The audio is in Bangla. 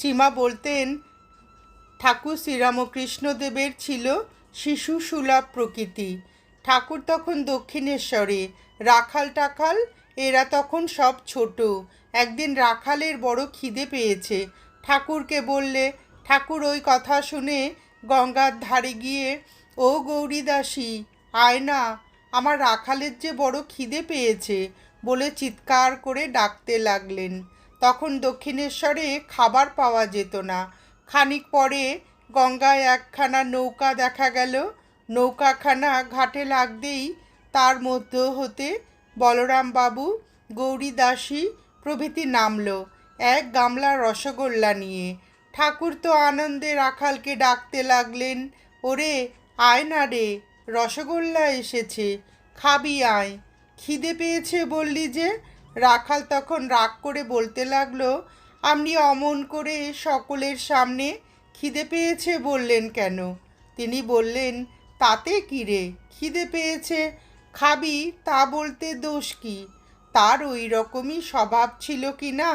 শ্রীমা বলতেন, ঠাকুর শ্রীরামকৃষ্ণদেবের ছিল শিশু সুলভ প্রকৃতি। ঠাকুর তখন দক্ষিণেশ্বরে, রাখাল টাখাল এরা তখন সব ছোট। একদিন রাখালের বড় খিদে পেয়েছে। ঠাকুরকে বললে, ঠাকুর ওই কথা শুনে গঙ্গার ধারে গিয়ে, ও গৌরীদাসী, আয় না, আমার রাখালের যে বড় খিদে পেয়েছে বলে চিৎকার করে ডাকতে লাগলেন। তখন দক্ষিণেশ্বরে খাবার পাওয়া যেত না। খানিক পরে গঙ্গায় একখানা নৌকা দেখা গেল। নৌকাখানা ঘাটে লাগতেই তার মধ্য হতে বলরাম বাবু, গৌরী দাসী প্রভৃতি নামল, এক গামলা রসগোল্লা নিয়ে। ঠাকুর তো আনন্দে রাখালকে ডাকতে লাগলেন, ওরে আয় না রে, রসগোল্লা এসেছে, খাবি আয়। খিদে পেয়েছে বললি যে। রাখাল তখন রাগ করে বলতে লাগলো, আপনি অমন করে সকলের সামনে খিদে পেয়েছে বললেন কেন? তিনি বললেন, তাতে কী রে, খিদে পেয়েছে, খাবি তা বলতে দোষ কী? তার ওই রকমই স্বভাব ছিল কি না?